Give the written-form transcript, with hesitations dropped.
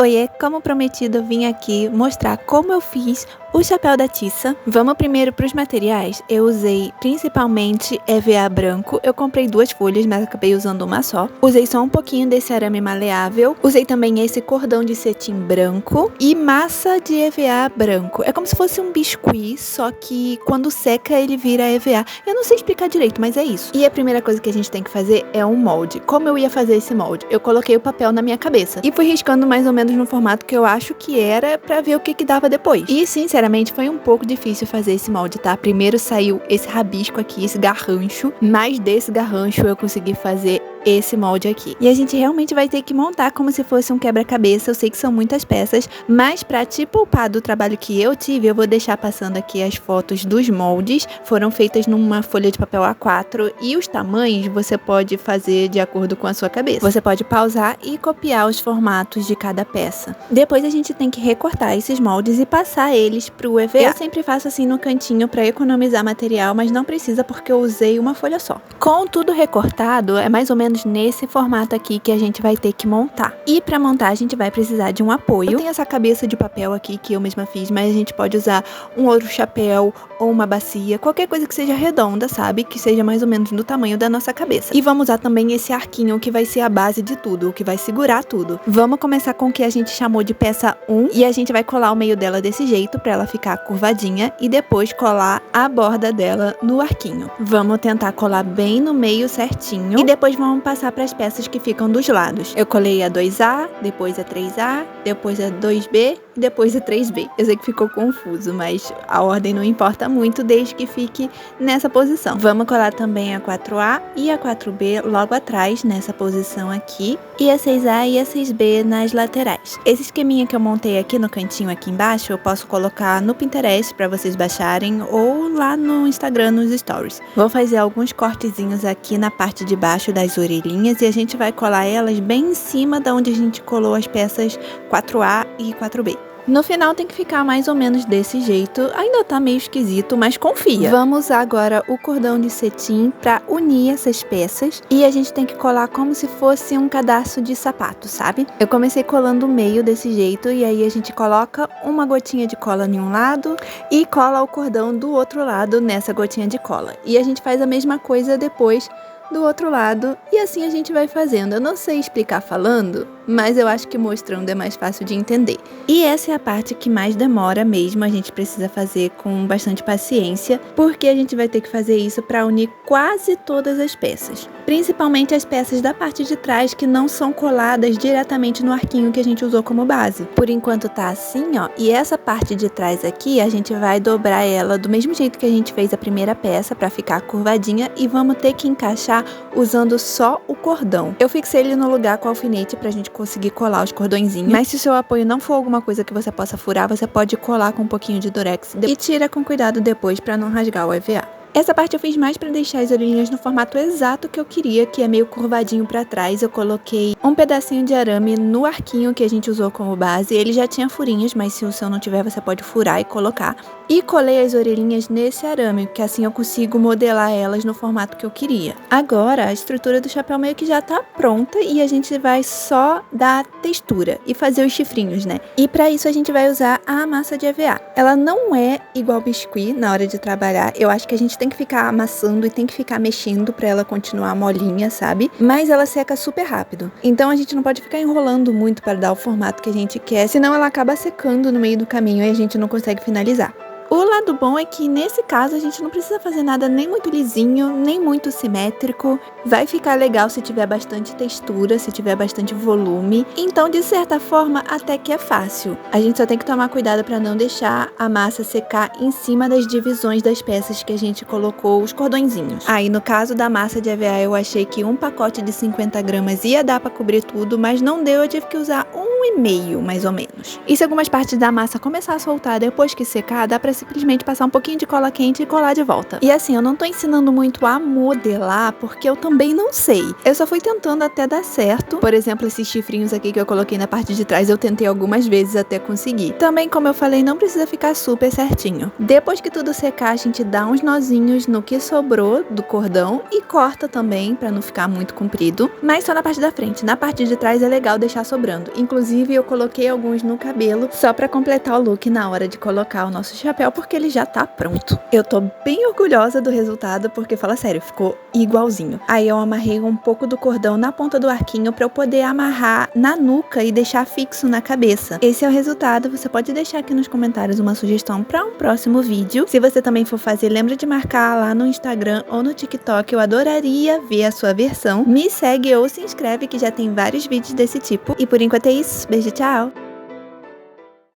Oiê, como prometido, eu vim aqui mostrar como eu fiz o chapéu da Tissa. Vamos primeiro para os materiais. Eu usei principalmente EVA branco. Eu comprei 2 folhas, mas acabei usando uma só. Usei só um pouquinho desse arame maleável. Usei também esse cordão de cetim branco e massa de EVA branco. É como se fosse um biscuit, só que quando seca ele vira EVA. Eu não sei explicar direito, mas é isso. E a primeira coisa que a gente tem que fazer é um molde. Como eu ia fazer esse molde? Eu coloquei o papel na minha cabeça e fui riscando mais ou menos no formato que eu acho que era pra ver o que dava depois. E sinceramente foi um pouco difícil fazer esse molde, tá? Primeiro saiu esse rabisco aqui, esse garrancho, mas desse garrancho eu consegui fazer esse molde aqui. E a gente realmente vai ter que montar como se fosse um quebra-cabeça. Eu sei que são muitas peças, mas pra te poupar do trabalho que eu tive, eu vou deixar passando aqui as fotos dos moldes. Foram feitas numa folha de papel A4 e os tamanhos você pode fazer de acordo com a sua cabeça. Você pode pausar e copiar os formatos de cada peça. Depois a gente tem que recortar esses moldes e passar eles pro EVA. Eu sempre faço assim no cantinho pra economizar material, mas não precisa porque eu usei uma folha só. Com tudo recortado, é mais ou menos nesse formato aqui que a gente vai ter que montar. E para montar a gente vai precisar de um apoio. Eu tenho essa cabeça de papel aqui que eu mesma fiz, mas a gente pode usar um outro chapéu ou uma bacia, qualquer coisa que seja redonda, sabe? Que seja mais ou menos do tamanho da nossa cabeça. E vamos usar também esse arquinho que vai ser a base de tudo, o que vai segurar tudo. Vamos começar com o que a gente chamou de peça 1 e a gente vai colar o meio dela desse jeito para ela ficar curvadinha e depois colar a borda dela no arquinho. Vamos tentar colar bem no meio certinho e depois vamos passar para as peças que ficam dos lados. Eu colei a 2A, depois a 3A, depois a 2B e depois a 3B. Eu sei que ficou confuso, mas a ordem não importa muito desde que fique nessa posição. Vamos colar também a 4A e a 4B logo atrás, nessa posição aqui, e a 6A e a 6B nas laterais. Esse esqueminha que eu montei aqui no cantinho aqui embaixo, eu posso colocar no Pinterest para vocês baixarem ou lá no Instagram nos stories. Vou fazer alguns cortezinhos aqui na parte de baixo das orelhinhas e a gente vai colar elas bem em cima da onde a gente colou as peças 4A e 4B. No final tem que ficar mais ou menos desse jeito, ainda tá meio esquisito, mas confia. Vamos usar agora o cordão de cetim para unir essas peças e a gente tem que colar como se fosse um cadarço de sapato, sabe? Eu comecei colando o meio desse jeito e aí a gente coloca uma gotinha de cola em um lado e cola o cordão do outro lado nessa gotinha de cola. E a gente faz a mesma coisa depois do outro lado e assim a gente vai fazendo. Eu não sei explicar falando, mas eu acho que mostrando é mais fácil de entender. E essa é a parte que mais demora mesmo, a gente precisa fazer com bastante paciência, porque a gente vai ter que fazer isso para unir quase todas as peças. Principalmente as peças da parte de trás que não são coladas diretamente no arquinho que a gente usou como base. Por enquanto tá assim, ó, e essa parte de trás aqui a gente vai dobrar ela do mesmo jeito que a gente fez a primeira peça para ficar curvadinha e vamos ter que encaixar usando só o cordão. Eu fixei ele no lugar com alfinete pra gente conseguir colar os cordõezinhos, mas se o seu apoio não for alguma coisa que você possa furar, você pode colar com um pouquinho de durex e tira com cuidado depois pra não rasgar o EVA. Essa parte eu fiz mais para deixar as orelhinhas no formato exato que eu queria, que é meio curvadinho para trás. Eu coloquei um pedacinho de arame no arquinho que a gente usou como base. Ele já tinha furinhos, mas se o seu não tiver, você pode furar e colocar. E colei as orelhinhas nesse arame, que assim eu consigo modelar elas no formato que eu queria. Agora, a estrutura do chapéu meio que já tá pronta e a gente vai só dar textura e fazer os chifrinhos, né? E para isso a gente vai usar a massa de EVA. Ela não é igual biscuit na hora de trabalhar. Eu acho que a gente tem que ficar amassando e tem que ficar mexendo pra ela continuar molinha, sabe? Mas ela seca super rápido. Então a gente não pode ficar enrolando muito para dar o formato que a gente quer, senão ela acaba secando no meio do caminho e a gente não consegue finalizar. O lado bom é que nesse caso a gente não precisa fazer nada nem muito lisinho, nem muito simétrico. Vai ficar legal se tiver bastante textura, se tiver bastante volume. Então, de certa forma, até que é fácil. A gente só tem que tomar cuidado para não deixar a massa secar em cima das divisões das peças que a gente colocou os cordõezinhos. Aí, no caso da massa de EVA, eu achei que um pacote de 50 gramas ia dar para cobrir tudo, mas não deu, eu tive que usar 1,5, mais ou menos. E se algumas partes da massa começar a soltar depois que secar, dá para simplesmente simplesmente passar um pouquinho de cola quente e colar de volta. E assim, eu não tô ensinando muito a modelar, porque eu também não sei. Eu só fui tentando até dar certo. Por exemplo, esses chifrinhos aqui que eu coloquei na parte de trás, eu tentei algumas vezes até conseguir. Também, como eu falei, não precisa ficar super certinho. Depois que tudo secar, a gente dá uns nozinhos no que sobrou do cordão e corta também, pra não ficar muito comprido. Mas só na parte da frente. Na parte de trás é legal deixar sobrando. Inclusive, eu coloquei alguns no cabelo só pra completar o look na hora de colocar o nosso chapéu, porque ele já tá pronto. Eu tô bem orgulhosa do resultado, porque, fala sério, ficou igualzinho. Aí eu amarrei um pouco do cordão na ponta do arquinho pra eu poder amarrar na nuca e deixar fixo na cabeça. Esse é o resultado. Você pode deixar aqui nos comentários uma sugestão pra um próximo vídeo. Se você também for fazer, lembra de marcar lá no Instagram ou no TikTok. Eu adoraria ver a sua versão. Me segue ou se inscreve, que já tem vários vídeos desse tipo. E por enquanto é isso. Beijo, tchau!